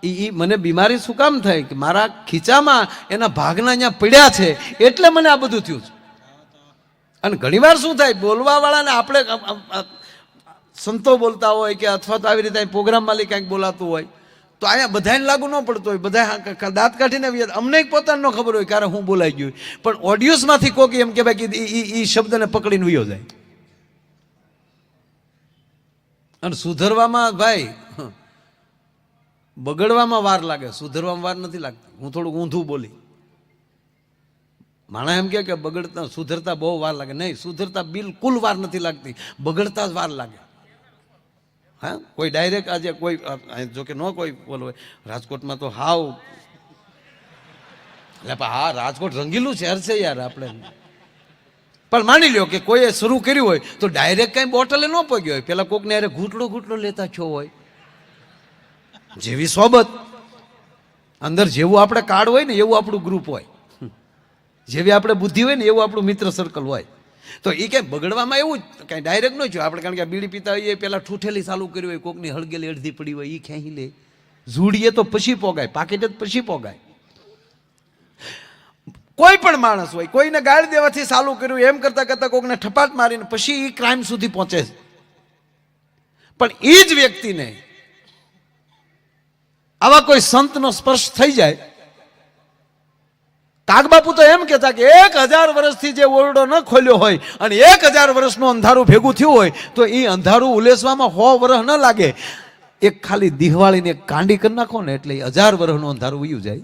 એ મને બીમારી શું કામ થાય કે મારા ખીચામાં એના ભાગના અહીંયા પડ્યા છે એટલે મને આ બધું થયું છે. અને ઘણીવાર શું થાય, બોલવાવાળાને આપણે સંતો બોલતા હોય કે અથવા તો આવી રીતે પ્રોગ્રામમાં કંઈક બોલાતું હોય તો અહીંયા બધાને લાગુ ન પડતું હોય, બધા દાંત કાઢીને અમને પોતાને ન ખબર હોય ક્યારે હું બોલાઈ ગયું, પણ ઓડિયન્સમાંથી કોક એમ કે ભાઈ એ શબ્દને પકડીને વયો જાય. અને સુધરવામાં ભાઈ બગડવામાં વાર લાગે, સુધરવામાં વાર નથી લાગતી. હું થોડુંક ઊંધું બોલી, માણસ એમ કે બગડતા સુધરતા બહુ વાર લાગે. નહીં, સુધરતા બિલકુલ વાર નથી લાગતી, બગડતા જ વાર લાગે. હા, કોઈ ડાયરેક્ટ આજે કોઈ જોકે ન કોઈ બોલો રાજકોટમાં તો હાવ એટલે હા રાજકોટ રંગીલું શહેર છે યાર આપણે, પણ માની લ્યો કે કોઈએ શરૂ કર્યું હોય તો ડાયરેક્ટ કઈ બોટલે ન પગ્યો હોય, પેલા કોકને અરે ઘૂંટડો લેતા છો હોય. જેવી સોબત અંદર જેવું આપણે કાર્ડ હોય ને એવું આપણું ગ્રુપ હોય, જેવી આપણે બુદ્ધિ હોય ને એવું આપણું મિત્ર સર્કલ હોય. તો એ કંઈ બગડવામાં એવું જ કાંઈ ડાયરેક્ટ ન થયું આપણે, કારણ કે બીડી પીતા હોઈએ પેલા ઠૂઠેલી ચાલુ કરી હોય, કોકની હળગેલી અડધી પડી હોય એ ખેંચી લે, ઝૂડીએ તો પછી પોગાય, પાકેટ જ પછી પોગાય. કોઈ પણ માણસ હોય, કોઈને ગાળ દેવાથી ચાલુ કર્યું એમ કરતા કરતા કોકને ઠપાટ મારીને પછી એ ક્રાઇમ સુધી પહોંચે છે. પણ એ જ વ્યક્તિને આવા કોઈ સંતનો સ્પર્શ થઈ જાય. કાગબાપુ તો એમ કહેતા કે 1000 વર્ષથી જે ઓરડો ન ખોલ્યો હોય અને 1000 વર્ષનું અંધારું ભેગું થયું હોય તો એ અંધારું ઉલેસવામાં 100 વર્ષ ન લાગે. એક ખાલી દિવાળીને એક કાંડી કરી નાખો ને એટલે 1000 વર્ષનું અંધારું વયું જાય.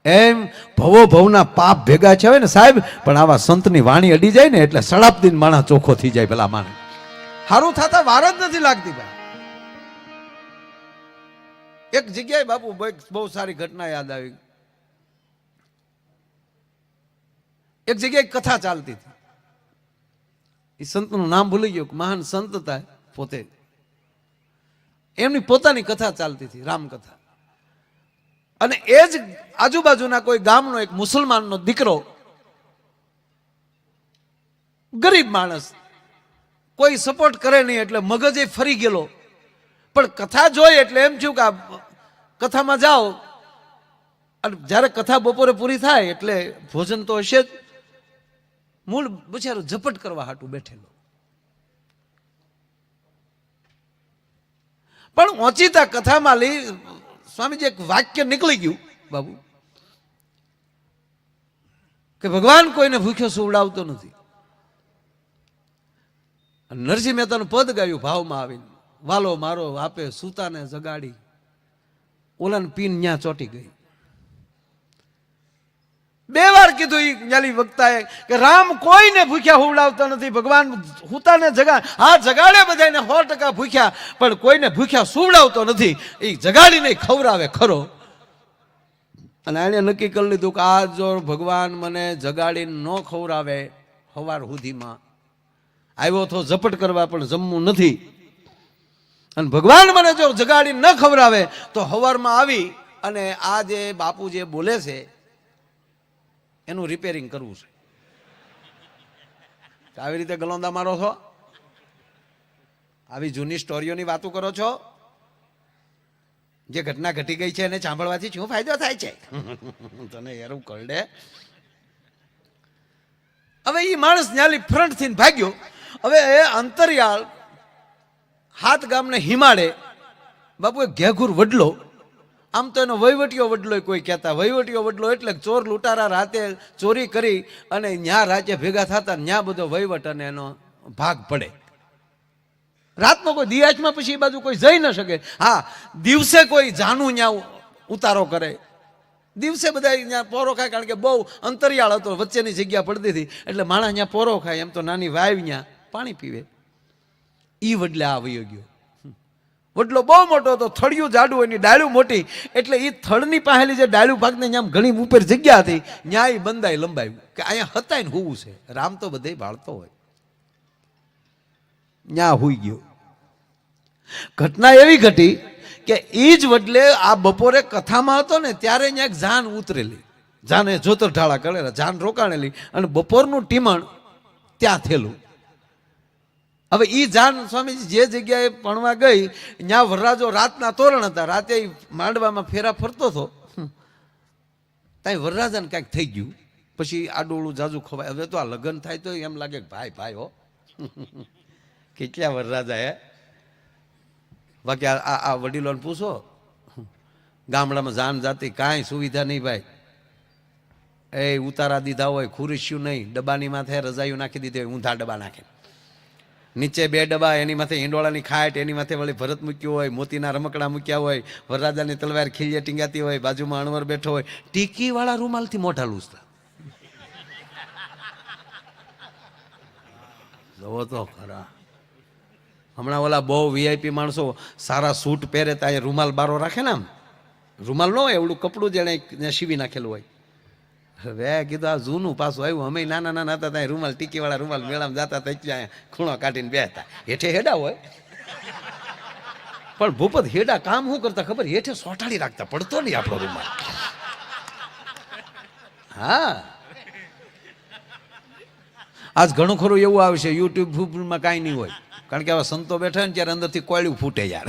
એમ ભવો ભવના પાપ ભેગા છે હોય ને સાહેબ, પણ આવા સંતની વાણી અડી જાય ને એટલે સડાપદીન માણસ ચોખ્ખો થઈ જાય. પેલા માણસ સારું થતા વાર જ નથી લાગતી ભાઈ. એક જગ્યાએ બાપુ બહુ સારી ઘટના યાદ આવી. એક જગ્યાએ કથા ચાલતી હતી, એ સંતનું નામ ભૂલી ગયું, મહાન સંત હતા પોતે, એમની પોતાની કથા ચાલતી હતી, રામકથા. અને એ જ આજુબાજુના કોઈ ગામનો એક મુસલમાનનો દીકરો, ગરીબ માણસ, કોઈ સપોર્ટ કરે નહીં એટલે મગજે ફરી ગયેલો, પણ કથા જોઈ એટલે એમ થયું કે આ કથામાં જાઓ. અને જ્યારે કથા બપોરે પૂરી થાય એટલે ભોજન તો હશે જ, મૂળ બિચારો ઝપટ કરવા હાટું બેઠેલો. પણ ઓચિતા કથામાં લઈ સ્વામીજી એક વાક્ય નીકળી ગયું બાબુ કે ભગવાન કોઈને ભૂખ્યો સુવડાવતો નથી. નરસિંહ મહેતાનું પદ ગાયું ભાવમાં આવીને, વાલો મારો આપે સૂતાને જગાડી, ઓલાને પીન ન્યા ચોટી ગઈ. 2 વાર કીધું ઈ ન્યાલી વક્તાએ કે રામ કોઈને ભૂખ્યા હુવડાવતા નથી, ભગવાન હુતાને હા જગાડે બધાને 100% ભૂખ્યા, પણ કોઈને ભૂખ્યા સુવડાવતો નથી. એ જગાડીને ખવડાવે ખરો. અને એને નક્કી કરી લીધું કે આ જો ભગવાન મને જગાડીને ન ખવડાવે સવાર સુધીમાં, આવ્યો તો ઝપટ કરવા પણ જમવું નથી, અને ભગવાન મને જો જગાડીને ન ખવડાવે તો સવારમાં આવી અને આ જે બાપુ જે બોલે છે એનું રિપેરિંગ કરવું છે. આવી રીતે ગલોંદા મારો છો, આવી જૂની સ્ટોરીઓની વાતો કરો છો. જે ઘટના ઘટી ગઈ છે એને સાંભળવાથી શું ફાયદો થાય છે? તને યારું કરડે. હવે એ માણસ ન્યાલી ફ્રન્ટ થી ભાગ્યો. હવે એ અંતરિયાળ 7 ગામને હિમાડે બાપુ એક ઘેઘુર વડલો, આમ તો એનો વહીવટીયો વડલો કોઈ કહેતા, વહીવટીયો વડલો એટલે ચોર લૂંટારા રાતે ચોરી કરી અને ન્યા રાજ્ય ભેગા થતા, ન્યા બધો વહીવટ અને એનો ભાગ પડે. રાતનો કોઈ દિયાચમાં પછી એ બાજુ કોઈ જઈ ન શકે. હા, દિવસે કોઈ જાનું ન્યા ઉતારો કરે, દિવસે બધા ત્યાં પોરો ખાય, કારણ કે બહુ અંતરિયાળ હતો, વચ્ચેની જગ્યા પડતી હતી એટલે માણસ ત્યાં પોરો ખાય. એમ તો નાની વાવ ત્યાં પાણી પીવે. ઈ વડલે આ વયો ગયો. વડલો બહુ મોટો હતો, થળિયું જાડું, એની ડાળું મોટી, એટલે એ થળની પાસેલી જે ડાળું ભાગને ત્યાં ઘણી ઉપર જગ્યા હતી, ત્યાં એ બંધાઈ લંબાવ્યું કે અહીંયા હતા ને હોવું છે. રામ તો બધે ભાળતો હોય, ત્યાં હુઈ ગયો. ઘટના એવી ઘટી કે એ જ વડલે આ બપોરે કથામાં હતો ને ત્યારે અહીંયા એક જાન ઉતરેલી, જાને જોતર ઢાળા કરેલા, જાન રોકાણેલી, અને બપોરનું ટીમણ ત્યાં થયેલું. હવે ઈ જાન સ્વામીજી જે જગ્યાએ ભણવા ગઈ ત્યાં વરરાજો રાતના તોરણ હતા, રાતે ઈ માંડવામાં ફેરા ફરતો હતો, ત્યાં વરરાજાને કાંઈક થઈ ગયું, પછી આડોળું જાજુ ખવાય. હવે તો આ લગ્ન થાય તો એમ લાગે કે ભાઈ ભાઈ હો કેટલા વરરાજા હે. બાકી આ વડીલોને પૂછો, ગામડામાં જાન જાતી કાંઈ સુવિધા નહીં ભાઈ. એ ઉતારા દીધા હોય, ખુરશીયું નહીં, ડબ્બાની માથે રજાયું નાખી દીધી હોય, ઊંધા ડબ્બા નાખે, નીચે 2 ડબ્બા, એની માથે હિંડોળાની ખાટ, એની માથે વળી ભરત મૂક્યું હોય, મોતીના રમકડા મૂક્યા હોય, વરરાજાની તલવાર ખીલીએ ટીંગાતી હોય, બાજુમાં અણવર બેઠો હોય, ટીકીવાળા રૂમાલથી મોઢા લૂછતા. જોવો તો ખરા. હમણાં ઓલા બહુ વીઆઈપી માણસો સારા સૂટ પહેરે તા એ રૂમાલ બારો રાખે ને, આમ રૂમાલ ન હોય એવડું કપડું જેને સીવી નાખેલું હોય. હવે કીધું આ જૂનું પાછું આવ્યું. અમે નાના નાના હતા ત્યાં રૂમાલ, ટીકીવાળા રૂમાલ મેળામાં જતા હતા, ત્યાં ખૂણો કાઢીને બેસતા. હેઠે હેડા હોય, પણ ભૂપત હેડા કામ શું કરતા ખબર? હેઠે સોટાડી રાખતા, પડતો નહીં આપણો રૂમાલ. હા, આજ ઘણું ખરું એવું આવે છે યુટ્યુબમાં કાંઈ નહીં હોય, કારણ કે આવા સંતો બેઠા ને ત્યારે અંદરથી કોયડું ફૂટે યાર.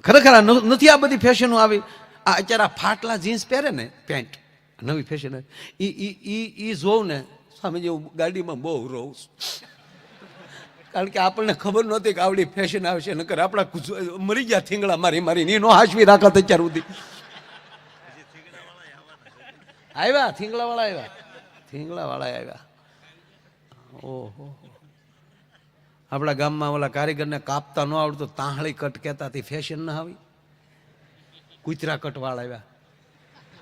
ખરેખર નથી આ બધી ફેશનો આવી. આ અત્યારે આ ફાટલા જીન્સ પહેરે ને, પેન્ટ નવી ફેશન, ઈ જોઉં ને સ્વામીજી હું ગાડીમાં બહુ રહું, કારણ કે આપણને ખબર નહોતી કે આવડી ફેશન આવશે. નકર આપણા મરી ગયા થીંગડા મારી મારી નો હાજવી રાખત અત્યાર સુધી. આવ્યા થીંગડાવાળા, આવ્યા થીંગડાવાળા આવ્યા. ઓહો, આપણા ગામમાં ઓલા કારીગરને કાપતા ન આવડતું, તાંહળી કટ કહેતા, ફેશન ના આવી. કૂતરા કટવાળ આવ્યા.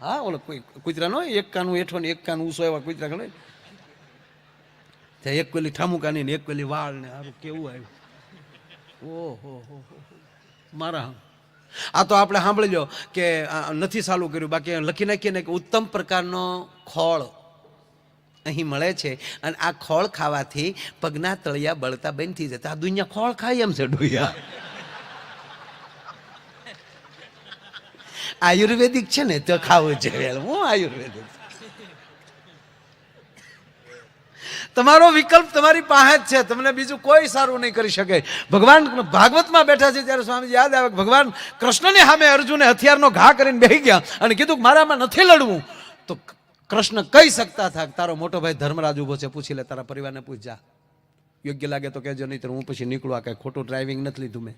હા, ઓલો કૂતરા નો એક કાનું હેઠો ને એક કાનું ઊંસો, એવા કૂતરા ગણે. એક કોલી ઠામુકાની ને એક કોલી વાળ ને, સારું કેવું આવ્યું. ઓહો મારા. આ તો આપણે સાંભળી લો કે નથી ચાલુ કર્યું, બાકી લખી નાખીએ ને કે ઉત્તમ પ્રકારનો ખોળ અહીં મળે છે, અને આ ખોળ ખાવાથી પગના તળિયા બળતા બંધ થઈ જતા. આ દુનિયા ખોળ ખાય એમ છે ડોયા. આયુર્વેદિક છે ને તો ખાવું જોઈએ. હું આયુર્વેદિક, તમારો વિકલ્પ તમારી પાસે જ છે, તમને બીજું કોઈ સારું નહીં કરી શકે. ભગવાન ભાગવતમાં બેઠા છે ત્યારે સ્વામીજી યાદ આવે, ભગવાન કૃષ્ણને સામે અર્જુને હથિયારનો ઘા કરીને બેસી ગયા અને કીધું મારામાં નથી લડવું. તો કૃષ્ણ કહી શકતા હતા, તારો મોટો ભાઈ ધર્મરાજ ઉભો છે, પૂછી લે, તારા પરિવારને પૂછ જા, યોગ્ય લાગે તો કહેજો, નહીં તો હું પછી નીકળું. આ કઈ ખોટું ડ્રાઇવિંગ નથી લીધું મેં.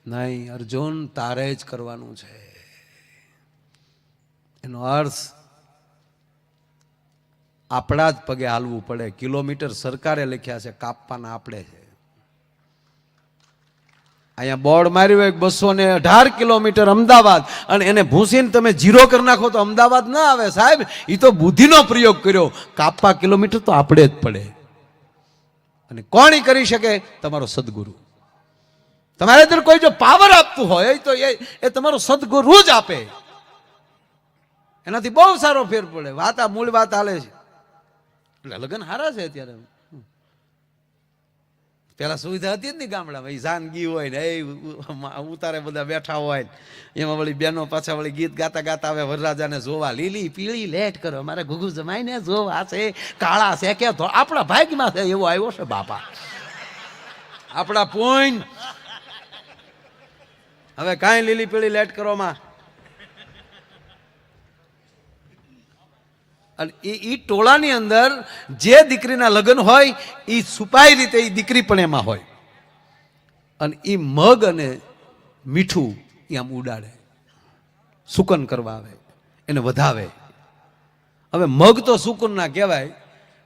નહીં અર્જુન, તારે જ કરવાનું છે. એનો અર્થ આપણા જ પગે હાલવું પડે. કિલોમીટર સરકારે લખ્યા છે, કાપવાના આપણે છે. અહીંયા બોર્ડ માર્યું હોય 218 કિલોમીટર અમદાવાદ, અને એને ભૂસીને તમે 0 કરી નાખો તો અમદાવાદ ના આવે સાહેબ. એ તો બુદ્ધિનો પ્રયોગ કર્યો. કાપવા કિલોમીટર તો આપણે જ પડે. અને કોણ કરી શકે? તમારો સદગુરુ. તમારે અંદર કોઈ જો પાવર આપતું હોય તો એ તમારો સદગુરુ જ આપે. એનાથી બહુ સારો ફેર પડે. વાત આ મૂળ વાત હાલે છે. એટલે લગ્ન હારા છે અત્યારે. પેલા સુવિધા હતી જ નહીં ગામડામાં. જાનગી હોય ને એ ઉતારે બધા બેઠા હોય, એમાં વળી બેનો પાછા વળી ગીત ગાતા ગાતા આવે વરરાજાને જોવા. લીલી પીળી લેટ કરો, મારે ઘુઘુ જમાઈને જોવા છે, કાળા છે કે આપણા ભાગમાં છે એવો આવ્યો છે બાપા. આપણા પોઈન્ટ હવે કાંઈ લીલી પીળી લેટ કરવામાં. અને એ ટોળાની અંદર જે દીકરીના લગ્ન હોય એ છુપાઈ રીતે એ દીકરી પણ એમાં હોય. અને એ મગ અને મીઠું એ આમ ઉડાડે, સુકન કરવા આવે, એને વધાવે. હવે મગ તો સુકન ના કહેવાય,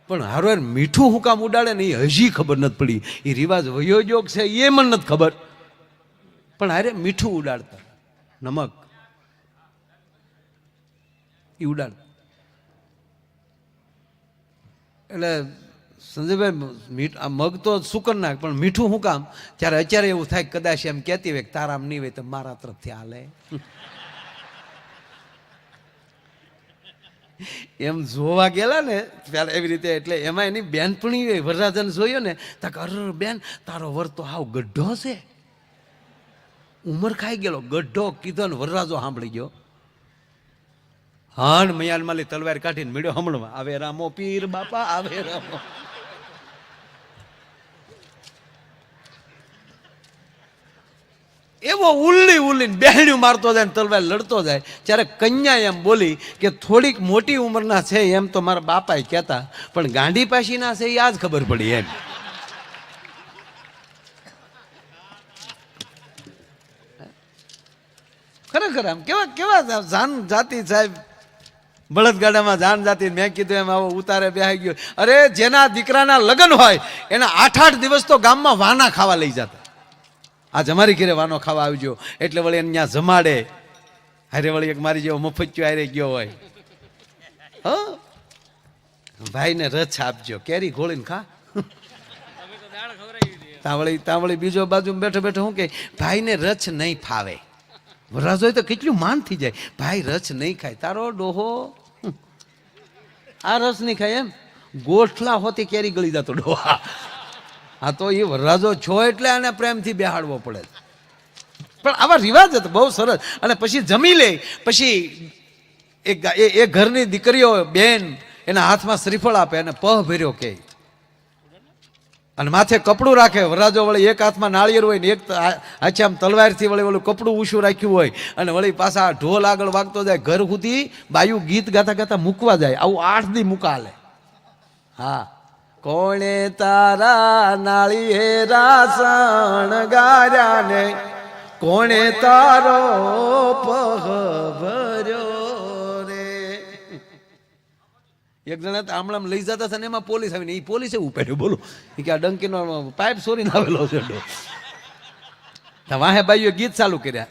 પણ હારો મીઠું હું કામ ઉડાડે ને એ હજી ખબર નથી પડી. એ રિવાજ વયોજોગ છે એ મને નથી ખબર, પણ હારે મીઠું ઉડાડતા, નમક એ ઉડાડતા. એટલે સંજયભાઈ આ મગ તો સુકન નાખ, પણ મીઠું શું કામ? ત્યારે અત્યારે એવું થાય કદાચ એમ કહેતી હોય કે તારામ નહીં હોય તો મારા તરફથી હાલે. એમ જોવા ગયેલા ને ત્યારે એવી રીતે. એટલે એમાં એની બેનપણી વરરાજાને જોયો ને તો અર બેન તારો વર તો હાવ ગઢો છે, ઉંમર ખાઈ ગયેલો ગઢો કીધો ને વરરાજો સાંભળી ગયો. હાણ મયાન માલી તલવાર કાઢીને મળ્યો હમણાં. આવે રામો પીર બાપા, આવે રામો. એવો ઉલ્લી ઉલ્લીને બહેણ્યું મારતો જાય ને તલવાર લડતો જાય. ત્યારે કન્યા એમ બોલી કે થોડીક મોટી ઉંમરના છે એમ તો મારા બાપાએ કહેતા, પણ ગાંડી પાસીના છે એ આજ ખબર પડી એમ. ખરેખર આમ કેવા કેવા જાન જાતિ સાહેબ, બળદગાડામાં જાન જાતિ. મેં કીધું એમ આવો ઉતારે બેહાઈ ગયો. અરે જેના દીકરાના લગ્ન હોય એના 8-8 દિવસ તો ગામમાં વાના ખાવા લઈ જતા. આજ અમારી ઘરે વાનો ખાવા આવજો એટલે વળી એને ત્યાં જમાડે. હારે વળી એક મારી જેવો મફચ્યો હારે ગયો હોય, હ ભાઈને રચ આપજો, કેરી ઘોળીને ખા. તાવળી બીજો બાજુ બેઠો બેઠો શું કે ભાઈને રચ નહીં ફાવે. વરરાજો તો કેટલું માન થઈ જાય, ભાઈ રચ નહીં ખાય. તારો ડોહો આ રસ નહીં ખાય એમ ગોઠલા હોતી કેરી ગળી જતો ડોહા. હા તો એ વરરાજો છો એટલે આને પ્રેમથી બેહાડવો પડે. પણ આવા રિવાજ હતા બહુ સરસ. અને પછી જમી લે, પછી એ ઘરની દીકરીઓ બેન એના હાથમાં શ્રીફળ આપે અને પહ ભર્યો કે, અને માથે કપડું રાખે. વરરાજો વળી એક હાથમાં નાળિયેર હોય ને એક હાથે આમ તલવારથી વળી ઓલું કપડું ઊંચું રાખ્યું હોય, અને વળી પાછા ઢોલ આગળ વાગતો જાય. ઘર સુધી બાયું ગીત ગાતા ગાતા મૂકવા જાય. આવું 8 દી મુકાલે. હા, કોણે તારા નાળિયેરા શણગાર્યા ને કોણે તારો પહ ભર્યો રે. એક જણા આમળામ લઈ જતા હતા ને એમાં પોલીસ આવીને એ પોલીસે ઉપાડ્યો. બોલો કે આ ડંકીનો પાઇપ સોરીને આવેલો છે. વાહે બાઈઓ ગીત ચાલુ કર્યા.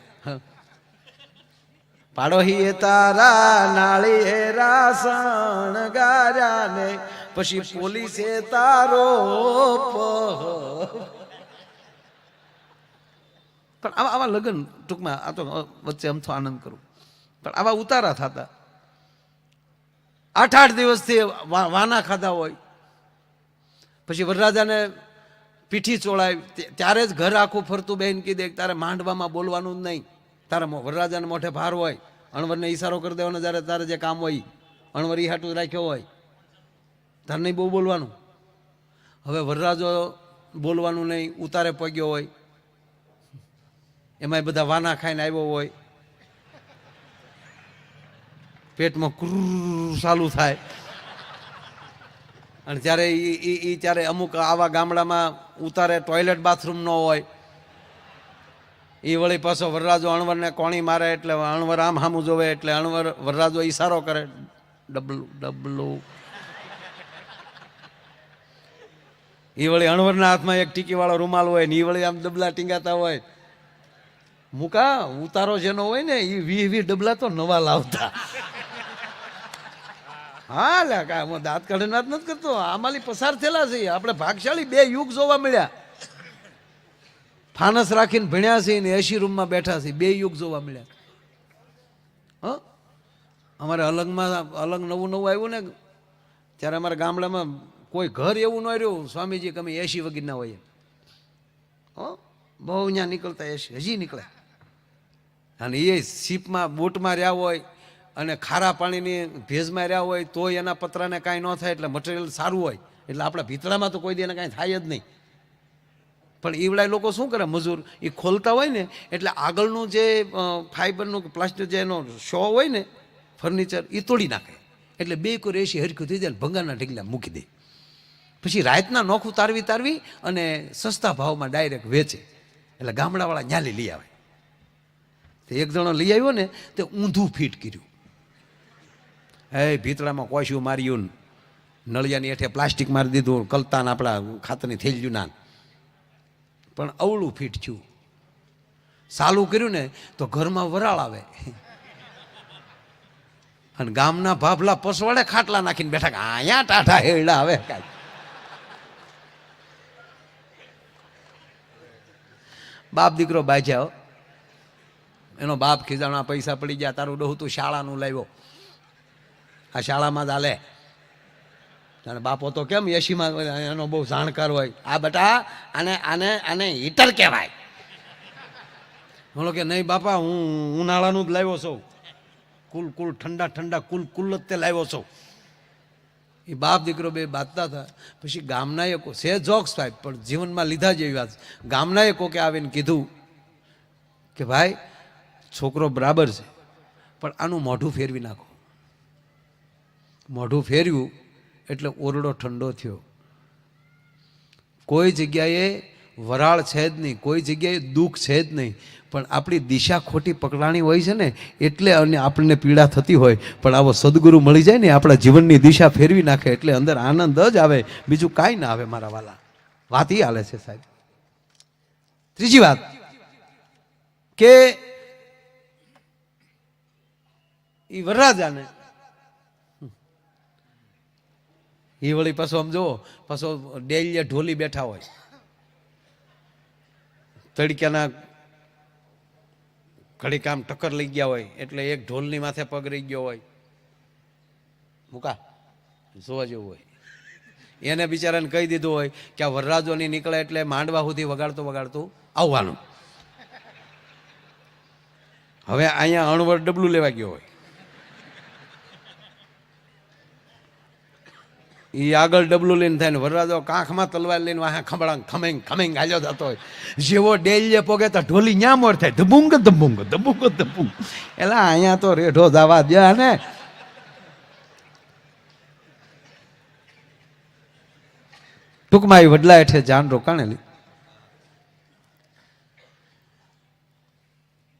પાડોહી તારા નાળિયેરા શણગાર્યા ને પછી પોલીસે તારો પણ આવા લગ્ન ટૂંકમાં આ તો વચ્ચે અમથો આનંદ કરું. પણ આવા ઉતારા થતા 8-8 દિવસથી વાના ખાધા હોય. પછી વરરાજાને પીઠી ચોળાય ત્યારે જ ઘર આખું ફરતું બેન કીધે તારે માંડવામાં બોલવાનું જ નહીં. તારા વરરાજાને મોઢે ભાર હોય, અણવરને ઈશારો કરી દેવાનો. જ્યારે તારે જે કામ હોય અણવર ઈ હાટું રાખ્યો હોય, તારે નહીં બહુ બોલવાનું. હવે વરરાજો બોલવાનું નહીં, ઉતારે પગ્યો હોય, એમાંય બધા વાના ખાઈને આવ્યો હોય, પેટમાં ક્રુર ચાલુ થાય. અને ત્યારે એ ત્યારે અમુક આવા ગામડામાં ઉતારે ટોયલેટ બાથરૂમ ન હોય. એ વળી પાછો વરરાજો અણવરને કોણી મારે એટલે અણવર આમ હામું જોવે એટલે અણવર વરરાજો ઈશારો કરે ડબલું ડબલું. એ વળી અણવરના હાથમાં એક ટીકીવાળો રૂમાલ હોય ને એ વળી આમ ડબલા ટીંગાતા હોય. મુકા ઉતારો જેનો હોય ને એ 20 ડબલા તો નવા લાવતા. હા લે કા હું દાંત કાઢીને વાત નથી કરતો, આમાંથી પસાર થયેલા છે આપણે. ભાગશાળી 2 યુગ જોવા મળ્યા. ફાનસ રાખીને ભણ્યા છે ને એસી રૂમમાં બેઠા છે, 2 યુગ જોવા મળ્યા. હ અમારે અલંગમાં અલંગ નવું આવ્યું ને ત્યારે અમારા ગામડામાં કોઈ ઘર એવું ન રહ્યું સ્વામીજી કે અમે 80 વગરના હોઈએ. બહુ ત્યાં નીકળતા 80 હજી નીકળે. અને એ સીપમાં બોટમાં રહ્યા હોય અને ખારા પાણીની ભેજમાં રહ્યા હોય તોય એના પતરાને કાંઈ ન થાય. એટલે મટીરિયલ સારું હોય એટલે આપણા ભીતળામાં તો કોઈ દી એને કાંઈ થાય જ નહીં. પણ એવડાય લોકો શું કરે મજૂર, એ ખોલતા હોય ને એટલે આગળનું જે ફાઈબરનું પ્લાસ્ટિક જે એનો શો હોય ને ફર્નિચર એ તોડી નાખે. એટલે 2 કોઈ 80 હરખું થઈ જાય, ભંગારના ઢગલા મૂકી દે. પછી રાતના નોખું તારવી અને સસ્તા ભાવમાં ડાયરેક્ટ વેચે. એટલે ગામડાવાળા ન્યાલી લઈ આવે. તો એક જણો લઈ આવ્યો ને તે ઊંધું ફીટ કર્યું. ભીતળામાં કોશ્યું માર્યું, નળિયાની હેઠે પ્લાસ્ટિક મારી દીધું, કલતાન આપણા ખાતરની થેલ્યું ના. પણ અવળું ફીટ થયું. સાલું કર્યું ને તો ઘરમાં વરાળ આવે. અને ગામના ભાભલા પસવાડે ખાટલા નાખીને બેઠા કે અહીંયા ટાઢા હેડા આવે. કાંઈ બાપ દીકરો બાજ્યા. એનો બાપ ખીજાણા પૈસા પડી ગયા, તારું ડોહું તું શાળાનું લાવ્યો, આ શાળામાં જ હાલે. અને બાપો તો કેમ 80માં એનો બહુ જાણકાર હોય. આ બેટા આને આને આને હીટર કહેવાય. બોલો કે નહીં બાપા હું ઉનાળાનું જ લાવ્યો છું, કુલ ઠંડા કુલ જ તે લાવ્યો છું. એ બાપ દીકરો 2 બાંધતા હતા. પછી ગામના એ છે જોક્સ સાહેબ પણ જીવનમાં લીધા જેવી વાત. ગામના એ કોકે આવીને કીધું કે ભાઈ છોકરો બરાબર છે પણ આનું મોઢું ફેરવી નાખો. મોઢું ફેરવ્યું એટલે ઓરડો ઠંડો થયો. કોઈ જગ્યાએ વરાળ છે જ નહીં, કોઈ જગ્યાએ દુઃખ છે જ નહીં, પણ આપણી દિશા ખોટી પકડાણી હોય છે ને એટલે આપણને પીડા થતી હોય. પણ આવો સદગુરુ મળી જાય ને આપણા જીવનની દિશા ફેરવી નાખે એટલે અંદર આનંદ જ આવે, બીજું કાંઈ ના આવે મારા વાલા. વાત એ હાલે છે સાહેબ. ત્રીજી વાત કે એ વરરાજાને એ વળી પાછો આમ જુઓ, પાછો ડેલીએ ઢોલી બેઠા હોય, તડક્યાના ઘડી કામ ટક્કર લઈ ગયા હોય એટલે એક ઢોલની માથે પગ રહી ગયો હોય, મૂકા જોવા જેવું હોય. એને બિચારાને કહી દીધું હોય કે આ વરરાજો નહીં નીકળે એટલે માંડવા સુધી વગાડતું વગાડતું આવવાનું. હવે અહીંયા અણવર ડબલું લેવા ગયો હોય, એ આગળ ડબલું લઈને થાય ને વરરાજો કાંખમાં તલવાર લઈને વાહ ખમણાંગ ખમેંગ ખમેંગ હાલ્યો જતો હોય. જેવો ડેલીએ પોગે તો ઢોલી ન્યા મોર થાય, ધબુંગ ધબુંગ ધબુંગ ધબુંગ. એટલે અહીંયા તો રેઢો જવા દે ને. ટૂંકમાં એ વડલા હેઠે જાન રોકાણેલી.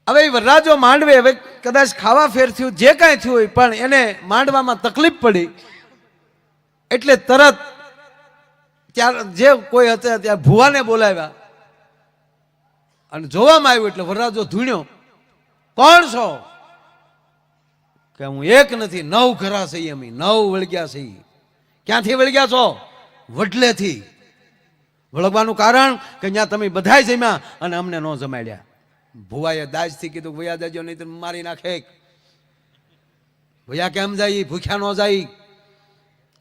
હવે એ વરરાજો માંડવે, હવે કદાચ ખાવા ફેર થયું, જે કાંઈ થયું હોય, પણ એને માંડવામાં તકલીફ પડી એટલે તરત ત્યારે જે કોઈ હતા ત્યાં ભુવાને બોલાવ્યા અને જોવામાં આવ્યું એટલે વરરાજો ધૂણ્યો. કોણ છો? કે હું એક નથી 9 ઘરા સહી, અમે 9 વળગ્યા સહી. ક્યાંથી વળગ્યા છો? વડલેથી. વળગવાનું કારણ કે ત્યાં તમે બધાય જમ્યા અને અમને ન જમાડ્યા. ભુવાએ દાજથી કીધું ભૈયા દાજો નહીં તો મારી નાખે. ભૈયા કેમ જાય? ભૂખ્યા ન જાય.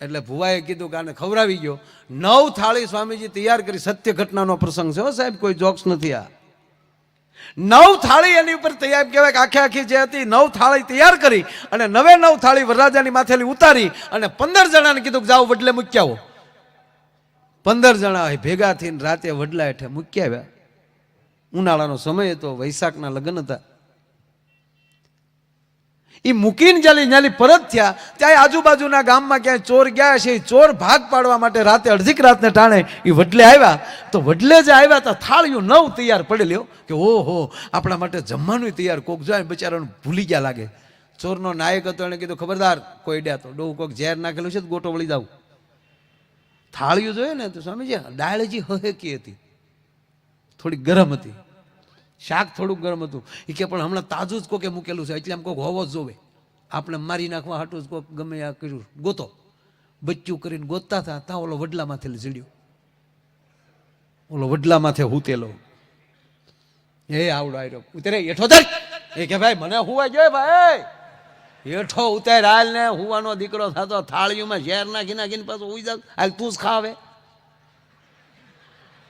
એટલે ભુવાએ કીધું કે આને ખવડાવી ગયો. 9 થાળી સ્વામીજી તૈયાર કરી. સત્ય ઘટનાનો પ્રસંગ છે સાહેબ, કોઈ જોક્સ નથી આ. 9 થાળી એની ઉપર તૈયાર કહેવાય કે આખે આખી જે હતી 9 થાળી તૈયાર કરી અને 9 થાળી વરરાજાની માથેલી ઉતારી અને 15 જણાને કીધું કે જાઓ વડલે મૂકી આવો. 15 જણા ભેગા થઈને રાતે વડલા હેઠે મૂકી આવ્યા. ઉનાળાનો સમય હતો, વૈશાખના લગ્ન હતા. એ મૂકીને જ્યાંથી પરત થયા ત્યાં આજુબાજુના ગામમાં ક્યાંય ચોર ગયા છે. ચોર ભાગ પાડવા માટે રાતે અડધીક રાતને ટાણે એ વડલે આવ્યા. તો વડલે જે આવ્યા હતા થાળીઓ 9 તૈયાર પડેલી કે ઓહો આપણા માટે જમવાનું તૈયાર. કોક જાય બિચારાને ભૂલી ગયા લાગે. ચોરનો નાયક હતો, એને કીધું ખબરદાર કોઈ ડ્યા તો ડોવું કોક ઝેર નાખેલું છે તો ગોટો વળી જાવ. થાળીઓ જોઈએ ને તો સ્વામીજી દાળ હજી હહેકી હતી, થોડી ગરમ હતી, શાક થોડુંક ગરમ હતું. એ કે પણ હમણાં તાજું જ કોકે મૂકેલું છે એટલે આમ કોઈક હોવો જ જોવે. આપણે મારી નાખવા હાટું જ કોક ગમે આ કર્યું ગોતો. બચ્ચું કરીને ગોતતા હતા ત્યાં ઓલો વડલા માથે ચડ્યો. ઓલો વડલા માથે હુતેલો એ આવડો આવ્યો ઉતરે હેઠો ધર. એ કે ભાઈ મને હુવા ગયો ભાઈ. હેઠો ઉતાર હાલ ને હુવાનો દીકરો થતો થાળીઓમાં ઝેર નાખી નાખીને પાછો ઉઈ જાવ. હાલ તું જ ખા હવે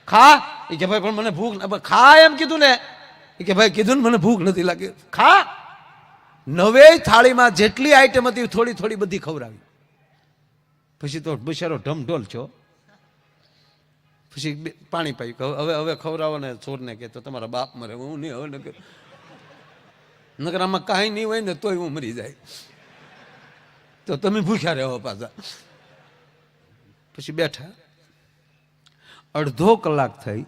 ખા. એ કે ભાઈ પણ મને ભૂખ ખા એમ કીધું ને. એ કે ભાઈ કીધું ને મને ભૂખ નથી લાગી. ખા. 9 થાળીમાં જેટલી આઈટમ હતી થોડી થોડી બધી ખવડાવી. પછી તો બિચારો ઢમઢોલ છો. પછી પાણી પાયું. હવે ખવડાવો ને ચોરને કે તો તમારા બાપ મરે. હું નહીં હવે નકર આમાં કાંઈ નહીં હોય ને તોય હું મરી જાય તો તમે ભૂખ્યા રહો પાછા. પછી બેઠા. અડધો કલાક થઈ.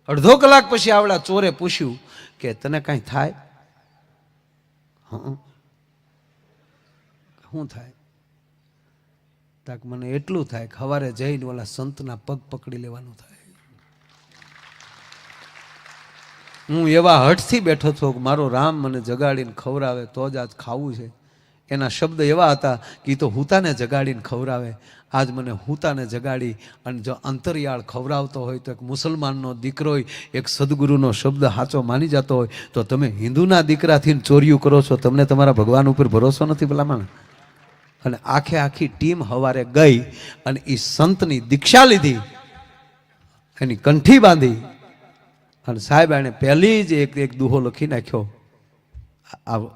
અડધો કલાક પછી આવડા ચોરે પૂછ્યું કે તને કાંઈ થાય? શું થાય? તાક મને એટલું થાય કે સવારે જઈને ઓલા સંતના પગ પકડી લેવાનું થાય. હું એવા હઠથી બેઠો હતો કે મારો રામ મને જગાડીને ખવડાવે તો જ આજ ખાવું છે. એના શબ્દ એવા હતા કે એ તો હુતાને જગાડીને ખવડાવે. આજ મને હુતાને જગાડી અને જો અંતરિયાળ ખવડાવતો હોય તો એક મુસલમાનનો દીકરો હોય, એક સદગુરુનો શબ્દ સાચો માની જતો હોય તો તમે હિન્દુના દીકરાથી ચોર્યું કરો છો. તમને તમારા ભગવાન ઉપર ભરોસો નથી ભલામણ. અને આખે આખી ટીમ સવારે ગઈ અને એ સંતની દીક્ષા લીધી, એની કંઠી બાંધી અને સાહેબ એને પહેલી જ એક દુહો લખી નાખ્યો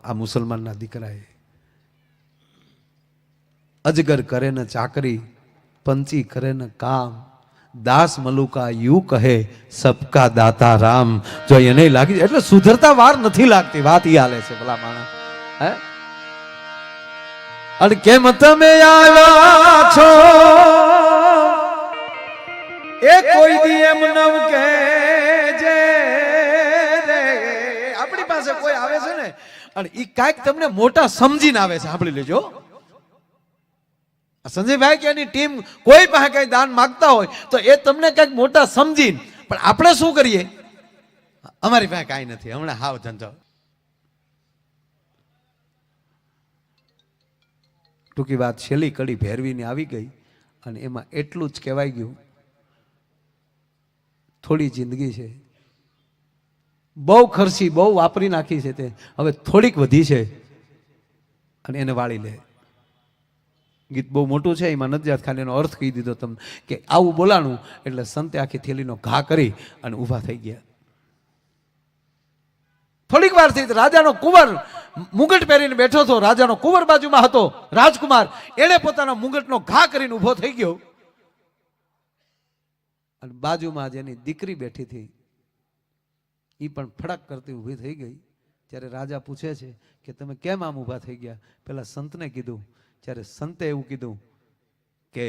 આ મુસલમાનના દીકરાએ. અજગર કરે ને ચાકરી, પંચી કરે ને કામ, દાસ મલુકા યુ કહે સબકા દાતા રામ. જો એને લાગી એટલે સુધરતા વાર નથી લાગતી. વાત ઈ હાલે છે ભલા માણસ. હે અને કેમ તમે આવ્યા છો એ કોઈ દી એમ નમ કે જે રે. આપણી પાસે કોઈ આવે છે ને અને ઈ કાંઈક તમને મોટા સમજીને આવે છે. સાંભળી લેજો. સંજયભાઈ કે એની ટીમ કોઈ પાસે કઈ દાન માંગતા હોય તો એ તમને કઈક મોટા સમજીને, પણ આપણે શું કરીએ? અમારી પાસે કાંઈ નથી, હમણાં હાવ ધંધો. ટૂંકી વાત, છેલ્લી કડી ભેરવીને આવી ગઈ અને એમાં એટલું જ કહેવાય ગયું, થોડી જિંદગી છે, બહુ ખર્ચી, બહુ વાપરી નાખી છે, તે હવે થોડીક વધી છે અને એને વાળી લે. ગીત બહુ મોટું છે, એમાં નથી જાત, ખાલી એનો અર્થ કહી દીધો તમને કે આવું બોલાણું એટલે સંતે આખી થેલીનો ઘા કરી અને ઊભા થઈ ગયા. થોડીક વાર થઈ રાજાનો કુંવર મુગટ પહેરીને બેઠો હતો. રાજાનો કુંવર બાજુમાં હતો, રાજકુમાર. એણે પોતાના મુગટનો ઘા કરીને ઊભો થઈ ગયો અને બાજુમાં જેની દીકરી બેઠી હતી એ પણ ફડક કરતી ઊભી થઈ ગઈ. ત્યારે રાજા પૂછે છે કે તમે કેમ આમ ઊભા થઈ ગયા? પેલા સંતને કીધું. ત્યારે સંતે એવું કીધું કે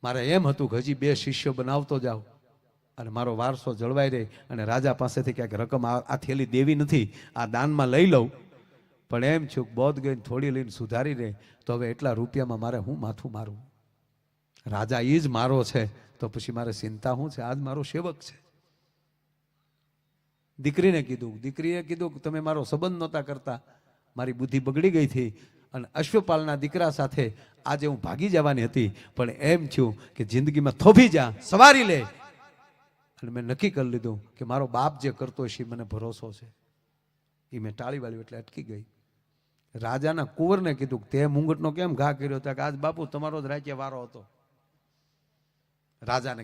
મારે એમ હતું કે હજી 2 શિષ્યો બનાવતો જાઉં અને મારો વારસો જળવાઈ રહે અને રાજા પાસેથી ક્યાંક રકમ આ થેલી દેવી નથી, આ દાનમાં લઈ લઉં, પણ એમ છું બોધ ગઈને થોડી લઈને સુધારી રહે તો હવે એટલા રૂપિયામાં મારે હું માથું મારું? રાજા એ જ મારો છે તો પછી મારે ચિંતા શું છે? આજ મારો સેવક છે. દીકરીને કીધું. દીકરીએ કીધું કે તમે મારો સંબંધ નહોતા કરતા, મારી બુદ્ધિ બગડી ગઈ હતી અને અશ્વપાલના દીકરા સાથે આજે હું ભાગી જવાની હતી, પણ એમ થયું કે જિંદગીમાં થોભી જા, સવારી લે. અને મેં નક્કી કરી લીધું કે મારો બાપ જે કરતો હશે મને ભરોસો છે. એ મેં ટાળી વાળ્યું એટલે અટકી ગઈ. રાજાના કુંવરને કીધું કે તે મુંગટનો કેમ ઘા કર્યો? કે આજ બાપુ તમારો જ રાજ્ય વારો હતો. રાજાને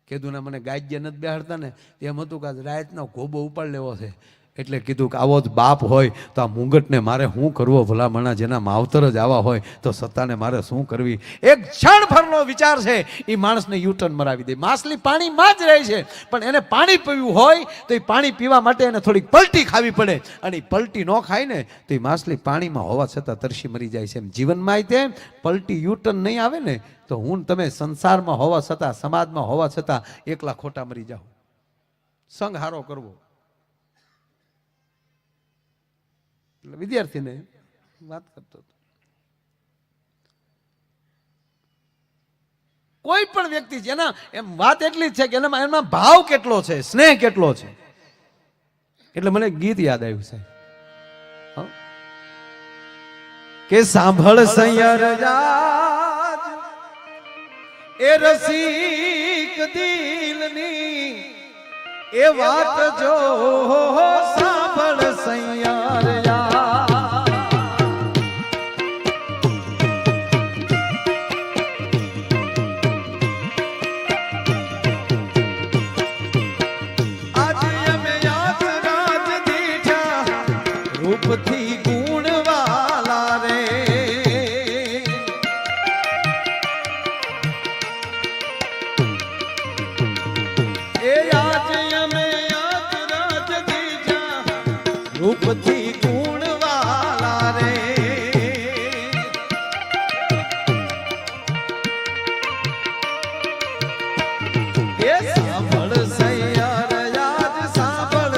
કીધું ને મને ગાજ્ય નથી બેહાડતા ને, એમ હતું કે આજ રાતનો ગોબો ઉપાડ લેવો છે. એટલે કીધું કે આવો જ બાપ હોય તો આ મુંગટને મારે શું કરવો? ભલામણા જેના માવતર જ આવા હોય તો સત્તાને મારે શું કરવી? એક ક્ષણ ભરનો વિચાર છે એ માણસને યુટર્ન મરાવી દે. માછલી પાણીમાં જ રહે છે, પણ એને પાણી પીવું હોય તો એ પાણી પીવા માટે એને થોડીક પલટી ખાવી પડે, અને એ પલટી ન ખાય ને તો એ માછલી પાણીમાં હોવા છતાં તરસી મરી જાય છે. એમ જીવનમાં તે પલટી યુટર્ન નહીં આવે ને તો હું તમે સંસારમાં હોવા છતાં, સમાજમાં હોવા છતાં એકલા ખોટા મરી જાઓ. સંગ હારો કરવો. વિદ્યાર્થીને વાત કરતો હતો. કોઈ પણ વ્યક્તિ જેના એમ વાત એટલી જ છે કે એમાં ભાવ કેટલો છે, સ્નેહ કેટલો છે. એટલે મને ગીત યાદ આવ્યું છે કે સાંભળ સૈયર જાજ એ રસિક દિલની એ વાત જો સાંભળ સૈયર રૂપથી ગુણવાલા રે. એ આજ અમે યાદ રાજ દીજા રૂપથી ગુણવાલા રે. એ સાંભળ સૈયર યાદ સાંભળ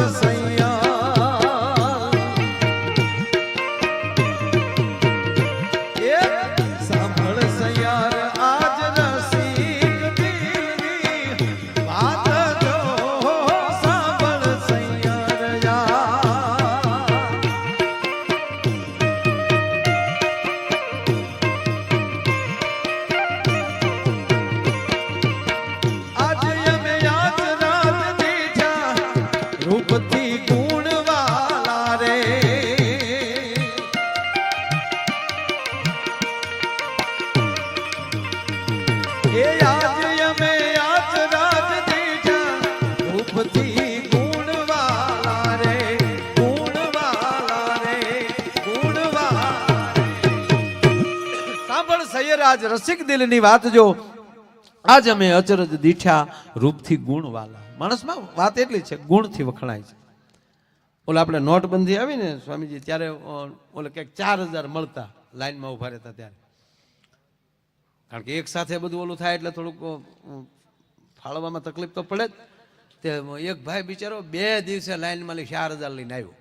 રૂપથી ગુણવાલા રે. એ આજ અમે આજ રાજ દીજા રૂપથી ગુણવાલા રે. ગુણવાલા રે, ગુણવાલા. સાંભળ સૈયરાજ રસિક દિલની વાત જો આજ અમે અચરજ દીઠા રૂપથી ગુણ વાલા. માણસમાં વાત એટલી છે, ગુણથી વખણાય છે. ઓલા આપણે નોટબંધી આવી ને સ્વામીજી, ત્યારે ઓલે ક્યાંક 4000 મળતા લાઈનમાં ઉભા રહેતા ત્યારે. કારણ કે એક સાથે બધું ઓલું થાય એટલે થોડુંક ફાળવામાં તકલીફ તો પડે જ. તે એક ભાઈ બિચારો 2 દિવસે લાઈનમાં 4000 લઈને આવ્યો.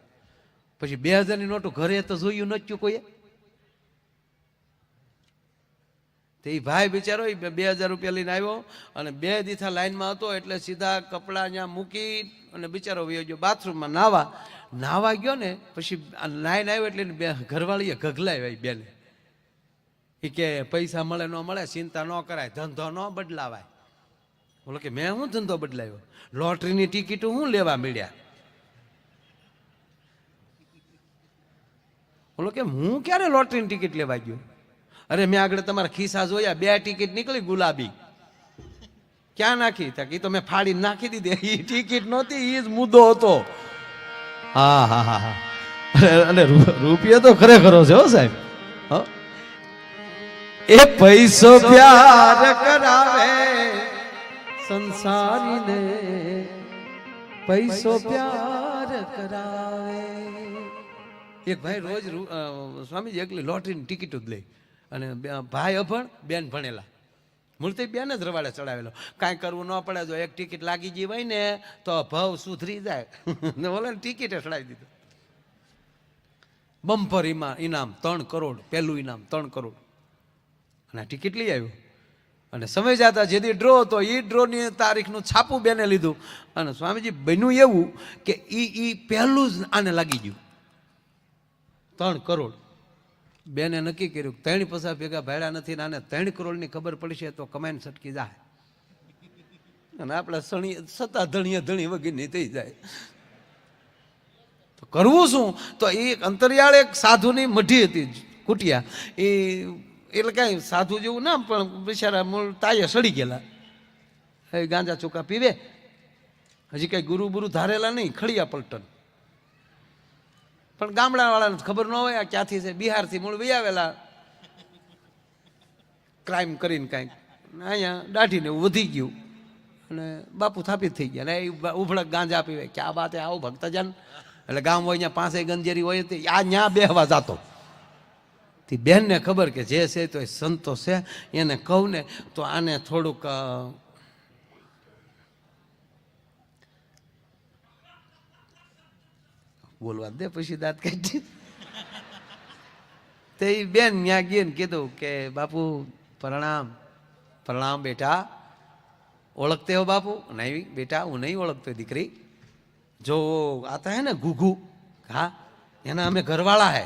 પછી 2000ની નોટો ઘરે તો જોયું નચ્યું કોઈએ. તે એ ભાઈ બિચારો 2000 રૂપિયા લઈને આવ્યો અને 2 દિવસા લાઈનમાં હતો એટલે સીધા કપડાં ત્યાં મૂકી અને બિચારો વયો ગયો બાથરૂમમાં નાવા ગયો ને. પછી લાઈન આવ્યો એટલે ઘરવાળીએ ગગલાવ્યા બેને. એ કે પૈસા મળે ન મળે ચિંતા ન કરાય, ધંધો ન બદલાવાય. બોલો કે મેં શું ધંધો બદલાવ્યો? લોટરીની ટિકિટ હું લેવા મળ્યા? બોલો કે હું ક્યારે લોટરીની ટિકિટ લેવા ગયો? અરે મેં આગળ તમારા ખિસ્સા જોયા, 2 ટિકિટ નીકળી ગુલાબી. ક્યાં નાખી? એ તો મેં ફાડી નાખી દીધી. એ ટિકિટ નહોતી, એ જ મુદ્દો હતો. હા હા હા હા. અને રૂપિયો તો ખરેખરો છે હો સાહેબ. એ પૈસો પ્યાર કરાવે સંસારીને, પૈસો પ્યાર કરાવે. એક ભાઈ રોજ સ્વામીજી એકલી લોટરીની ટિકિટ જ લે. અને ભાઈ અભણ, બેન ભણેલા. મૂળતે બેન જ રવાડે ચડાવેલો. કાંઈ કરવું ન પડે. જો એક ટિકિટ લાગી ગઈ હોય ને તો ભાવ સુધરી જાય. બોલે ને ટિકિટે ચડાવી દીધું. બમ્પર ઇનામ 3 કરોડ. પહેલું ઇનામ 3 કરોડ. અને આ ટિકિટ લઈ આવ્યો. અને સમય જતા જેથી ડ્રો હતો એ ડ્રોની તારીખનું છાપું બેને લીધું. અને સ્વામીજી બન્યું એવું કે એ પહેલું જ આને લાગી ગયું 3 કરોડ. બેને નક્કી કર્યું 3 પૈસા ભેગા ભાડ્યા નથી ને આને 3 કરોડની ખબર પડશે તો કમાઈને છટકી જાય. અને આપણે સત્તા ધણી વગરની થઈ જાય. તો કરવું શું? તો એ અંતરિયાળ એક સાધુની મઢી હતી કુટિયા. એ એટલે કાંઈ સાધુ જેવું ના પણ બિચારા મૂળ તાયે સડી ગયેલા. એ ગાંજા ચોકા પીવે, હજી કાંઈ ગુરુ બુરુ ધારેલા નહીં, ખડિયા પલટન. પણ ગામડાવાળાને ખબર ન હોય આ ક્યાંથી છે. બિહારથી મૂળ વહી આવેલા ક્રાઇમ કરીને કાંઈક. અહીંયા દાઢીને એવું વધી ગયું અને બાપુ થાપિત થઈ ગયા. ને એ ઉભળક ગાંજા પીવે. ક્યાં વાત હે, આવું ભક્તજન. એટલે ગામ હોય ત્યાં 5 ગંજેરી હોય તે આ ન્યા બેહવા જાતો. તે બેનને ખબર કે જે છે તો એ સંતો છે, એને કહું ને તો આને થોડુંક બોલવા દે, પછી દાંત કાઢી. તે બેન ત્યાં ગઈ ને કીધું કે બાપુ પ્રણામ. પ્રણામ બેટા, ઓળખતે હો બાપુ? નહીં બેટા હું નહીં ઓળખતો દીકરી. જો આતા હે ને ઘુઘુ, હા એના हमें घरवाला है.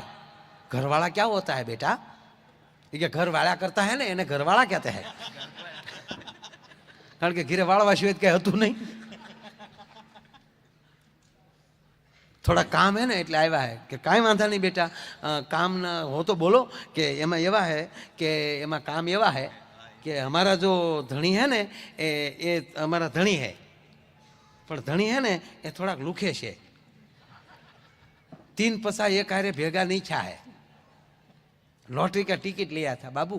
घरवाला क्या होता है बेटा? ये घरवाला करता है ना, એને ઘરવાળા કહેતા હે. કારણ કે ઘીરે વાળવા સિવાય કઈ હતું નહીં. થોડા કામ હે ને એટલે આવ્યા હે. કે કાંઈ વાંધા નહીં બેટા, કામ હો તો બોલો. કે એમાં એવા હે કે એમાં કામ એવા હે કે हमारा जो ધણી હે ને એ અમારા ધણી હે. પણ ધણી હે ને એ થોડાક લુખે છે. 3 પૈसा एक हारे भेगा नहीं छा है. लॉटरी का टिकट लिया था बाबू.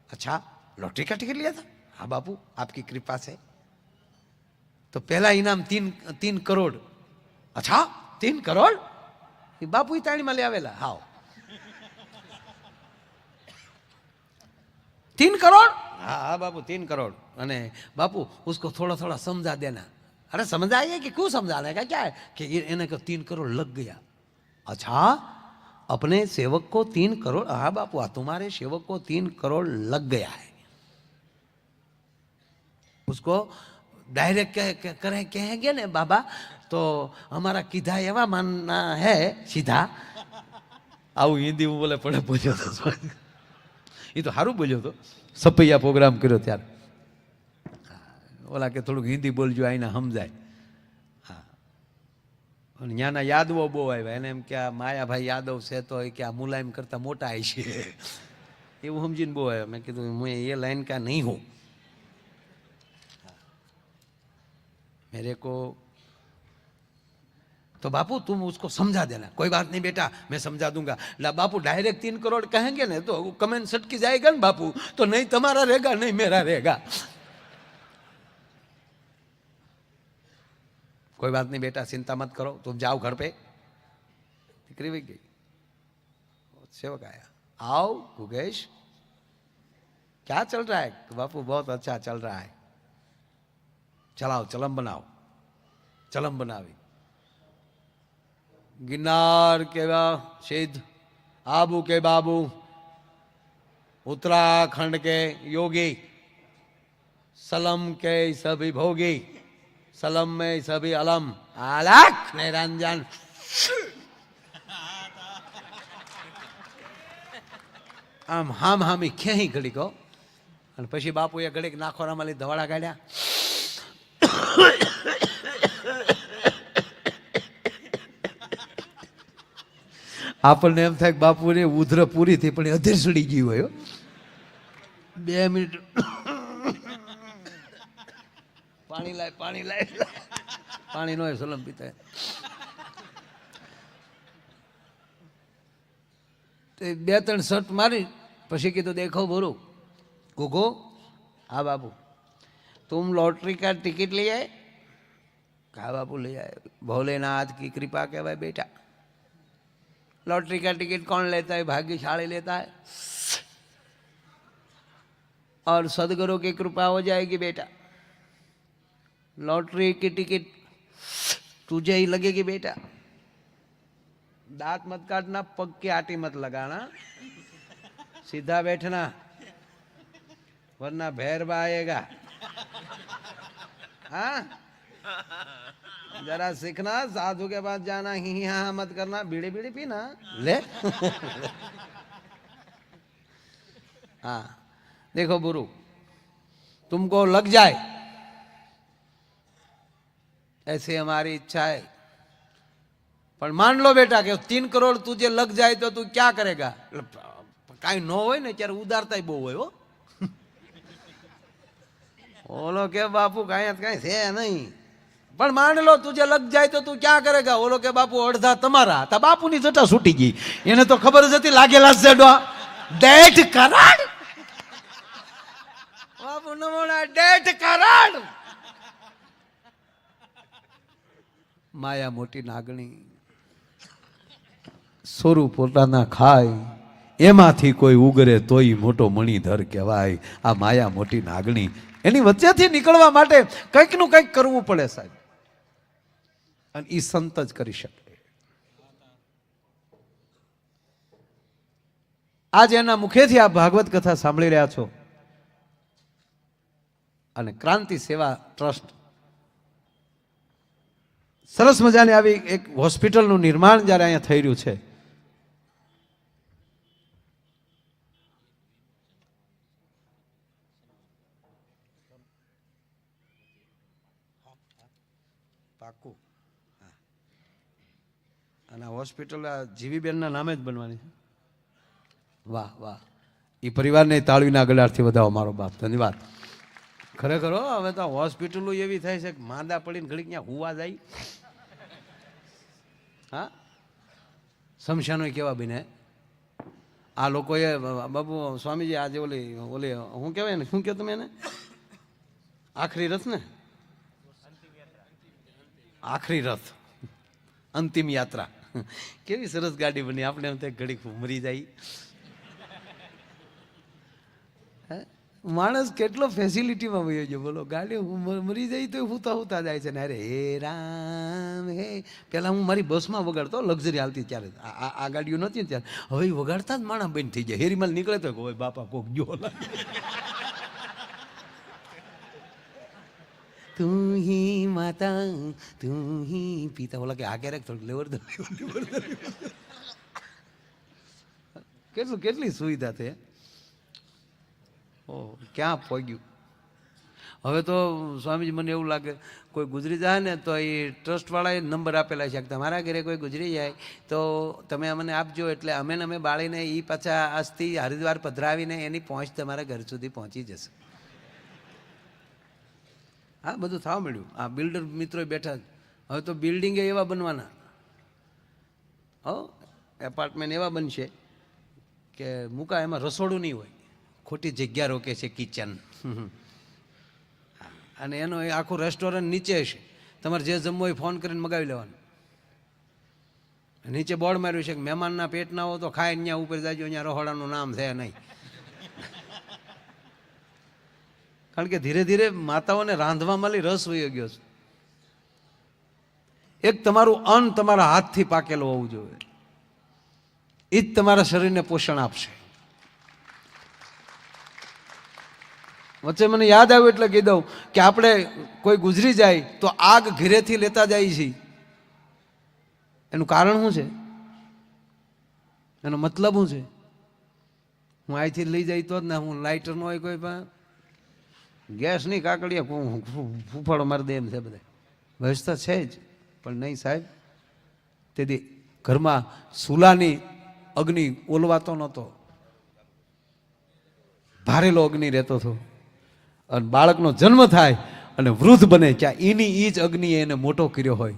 अच्छा लॉटरी का टिकट लिया था? हाँ बाबू आपकी कृपा से. तो पहला इनाम 3 करोड़. अच्छा 3 करोड़? ये बापू ही ताणी में ले आवेला. हाँ 3 करोड़? हाँ हाँ बाबू 3 करोड़. अने बापू उसको थोड़ा थोड़ा समझा देना. अरे समझाइए कि क्यों समझाने का क्या है? कि इन्हें को 3 करोड़ लग गया. अच्छा अपने सेवक को 3 करोड़? हाँ बापू तुम्हारे सेवक को 3 करोड़ लग गया है. उसको डायरेक्ट कहेंगे ना बाबा तो हमारा किधा एवा मानना है सीधा. आऊ हिंदी में बोले पड़े बोलो तो ये तो हारू बोलो तो सपैया प्रोग्राम करो त्यार ओला के थोड़ा हिंदी बोलजो आईना समझाय. ન્યાના યાદવો બહુ આવ્યા. એને એમ કે આ માયાભાઈ યાદવ છે તો એ કે આ મુલાયમ કરતા મોટા આવી છે એવું સમજીને બહુ આવ્યા. મેં કીધું मैं ये लाइन का नहीं हूँ. मेरे को तो बापू तुम उसको समझा देना. कोई बात नहीं बेटा मैं समझा दूंगा. ला बापू डायरेक्ट 3 करोड़ कहेंगे ना तो कमेंट सटकी जाएगा ना बापू. तो नहीं तुम्हारा रहेगा नहीं मेरा रहेगा. कोई बात नहीं बेटा, चिंता मत करो, तुम जाओ घर पे। दीकरी वही गई। सेवक आया, आओ गुगेश, क्या चल रहा है? बापू बहुत अच्छा चल रहा है, चलाओ चलम बनाओ। चलम बनावी। गिरनार के सिद्ध, आबू के बाबू, उत्तराखंड के योगी, सलम के सभी भोगी, सलम में सभी अलम, अलख निरंजन। આમ હામ હામી ક્યાંય ઘડીકો અને પછી બાપુએ ઘડીક નાખોરામાં લઈ ધવાડા કાઢ્યા. આપણને એમ થાય કે બાપુને ઉધર પૂરી થઈ પણ અધીર સડી ગયું હોય. 2 મિનિટ પાણી લાય, પાણી લાય. પાણી ન હોય સલમ પીતા. તો 2-3 શર્ટ મારી પછી કીધું, દેખો બોરું गोगो, हाँ बाबू, तुम लॉटरी का टिकट ले आए? कहा बाबू ले आए। भोलेनाथ की कृपा के भाई बेटा, लॉटरी का टिकट कौन लेता है? भाग्यशाली लेता है, और सदगुरु की कृपा हो जाएगी बेटा। लॉटरी की टिकट तुझे ही लगेगी बेटा। दांत मत काटना, पग की आटी मत लगाना, सीधा बैठना, वरना भैरवा आएगा। हाँ, जरा सीखना, साधु के पास जाना, ही हाँ मत करना, बीड़ी बीड़ी पीना ले। हाँ देखो बुरु, तुमको लग जाए ऐसे हमारी इच्छा है, पर मान लो बेटा कि 3 करोड़ तुझे लग जाए तो तू क्या करेगा? काई न हो ने त्यारे उदारता ही बहु हो। बोलो के बापू कहीं थे नहीं, पर मान लो तुझे लग जाए तो तू क्या करेगा? बोलो के बापू अर्धा तमारा। ता बापू नी जटा छूटी गई, એને તો ખબર જ હતી લાગેલા સેડવા 1.5 કરોડ। બાપુ નમોના 1.5 કરોડ। માયા મોટી નાગણી, સ્વરૂપ પોતાના ખાય એમાંથી કોઈ ઉગરે તોય મોટો મણિધર કહેવાય। આ માયા મોટી નાગણી, એની વચ્ચેથી નિકળવા માટે કંઈકનું કંઈક કરવું પડે સાહેબ, અને એ સંત જ કરી શકે। આજ એના મુખેથી આ ભાગવત કથા સાંભળી રહ્યા છો, અને ક્રાંતિ સેવા ટ્રસ્ટ સરસ મજાની આવી એક હોસ્પિટલનું નિર્માણ જ્યારે અહીંયા થઈ રહ્યું છે, પાકું, અને હોસ્પિટલ જીવીબેનના નામે જ બનવાની છે। વાહ વાહ, એ પરિવારને તાળીના ગળાથી વધાવો મારો બાપ, ધન્યવાદ ખરેખર। હવે તો હોસ્પિટલો એવી થાય છે કે માંદા પડીને ઘડીક ત્યાં હુવા જાય। હા, શમશાનો કેવા બને આ લોકોએ। બાબુ સ્વામીજી આજે ઓલી ઓલી શું કહેવાય ને, શું કહો તમે એને? આખરી રથ ને, આખરી રથ, અંતિમ યાત્રા, કેવી સરસ ગાડી બની। આપણે એમ થાય ઘડીક મરી જાય। માણસ કેટલો ફેસિલિટીમાં વયો છે બોલો। ગાડી મરી જાય તો હુતા હુતા જાય છે ને, અરે હે રામ હે। પેલા હું મારી બસમાં વગાડતો, લક્ઝરી હાલતી ત્યારે, આ ગાડીઓ નહોતી ને ત્યારે, હવે વગાડતા જ માણસ બંધ થઈ જાય। હેરીમાલ નીકળે તો હોય બાપા કોક જો, તું હી માતા તું હી પિતા, ઓલા કે આ ક્યારેક થોડું લેવર દો, કેટલી સુવિધા છે। ઓ ક્યાં પહોંચ્યું। હવે તો સ્વામીજી મને એવું લાગે કોઈ ગુજરી જાય ને તો એ ટ્રસ્ટવાળાએ નંબર આપેલા છે કે તમારા ઘરે કોઈ ગુજરી જાય તો તમે અમને આપજો, એટલે અમે બાળીને એ પાછા અસ્થિ હરિદ્વાર પધરાવીને એની પહોંચ તમારા ઘર સુધી પહોંચી જશે। હા, બધું થવા મળ્યું। આ બિલ્ડર મિત્રો બેઠા, હવે તો બિલ્ડિંગ એવા બનવાના, એપાર્ટમેન્ટ એવા બનશે કે મૂકા એમાં રસોડું નહીં હોય, ખોટી જગ્યા રોકે છે કિચન, અને એનો આખું રેસ્ટોરન્ટ નીચે હશે, તમારે જે જમવું હોય ફોન કરીને મગાવી લેવાનું. નીચે બોર્ડ માર્યું છે કે મહેમાનના પેટ ના હોય તો ખાય ત્યાં ઉપર જાજો, અહીંયા રહોડાનું નામ છે નહીં. કારણ કે ધીરે ધીરે માતાઓને રાંધવામાં રસ વહી ગયો છે. એક તમારું અન્ન તમારા હાથથી પાકેલું હોવું જોઈએ, એ જ તમારા શરીરને પોષણ આપશે. વચ્ચે મને યાદ આવ્યું એટલે કહી દઉં કે આપણે કોઈ ગુજરી જાય તો આગ ઘરેથી લેતા જાય છે. એનું કારણ શું છે? એનો મતલબ શું છે? હું અહીંથી લઈ જાય તો જ ને, હું લાઇટર ન હોય કોઈ પણ ગેસની કાકડીયા ફૂફાડો મારી દે એમ છે બધા. વ્યવસ્થા છે જ, પણ નહીં સાહેબ. તેથી ઘરમાં સુલાની અગ્નિ ઓલવાતો નહોતો, ભારેલો અગ્નિ રહેતો હતો. અને બાળકનો જન્મ થાય અને વૃદ્ધ બને ત્યાં એની એ જ અગ્નિએ એને મોટો કર્યો હોય.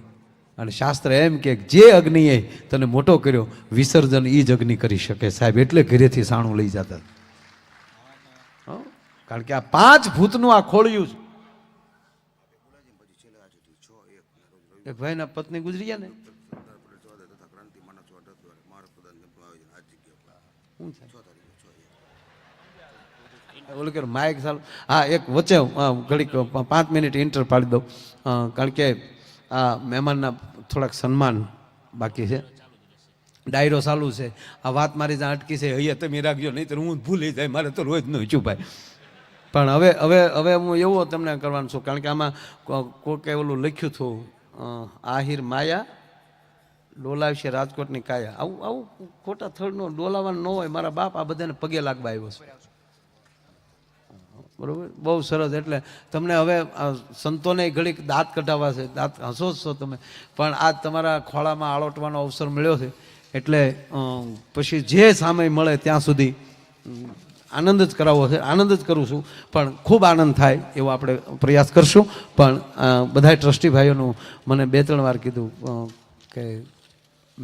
અને શાસ્ત્ર એમ કે જે અગ્નિએ તને મોટો કર્યો વિસર્જન એ જ અગ્નિ કરી શકે સાહેબ. એટલે ઘરેથી સાણું લઈ જતા. કારણ કે આ 5 ભૂતનું આ ખોળ્યું છે. એક ભાઈના પત્ની ગુજરી ગયા ને, ઓલું કે માઇક ચાલુ. હા, એક વચ્ચે ઘડીક 5 મિનિટ ઇન્ટર પાડી દઉં. કારણ કે આ મહેમાનના થોડાક સન્માન બાકી છે. ડાયરો ચાલુ છે. આ વાત મારી જ્યાં અટકી છે અહીંયા તમે રાખજો, નહીં તો હું ભૂલી જાય. મારે તો રોજ ન છુપાય. પણ હવે હું એવો તમને કરવાનું છું. કારણ કે આમાં કોકે ઓલું લખ્યું હતું, આહિર માયા ડોલાવશે રાજકોટની કાયા. આવું ખોટા થડનું ડોલાવાનું ન હોય. મારા બાપ આ બધાને પગે લાગવા આવ્યો છે. બરોબર, બહુ સરસ. એટલે તમને હવે સંતોને ઘડીક દાંત કઢાવવા છે. દાંત હસો છો તમે, પણ આજ તમારા ખોળામાં આળોટવાનો અવસર મળ્યો છે. એટલે પછી જે સમય મળે ત્યાં સુધી આનંદ જ કરાવવો છે. આનંદ જ કરું છું, પણ ખૂબ આનંદ થાય એવો આપણે પ્રયાસ કરશું. પણ બધા ટ્રસ્ટી ભાઈઓનું મને 2-3 વાર કીધું કે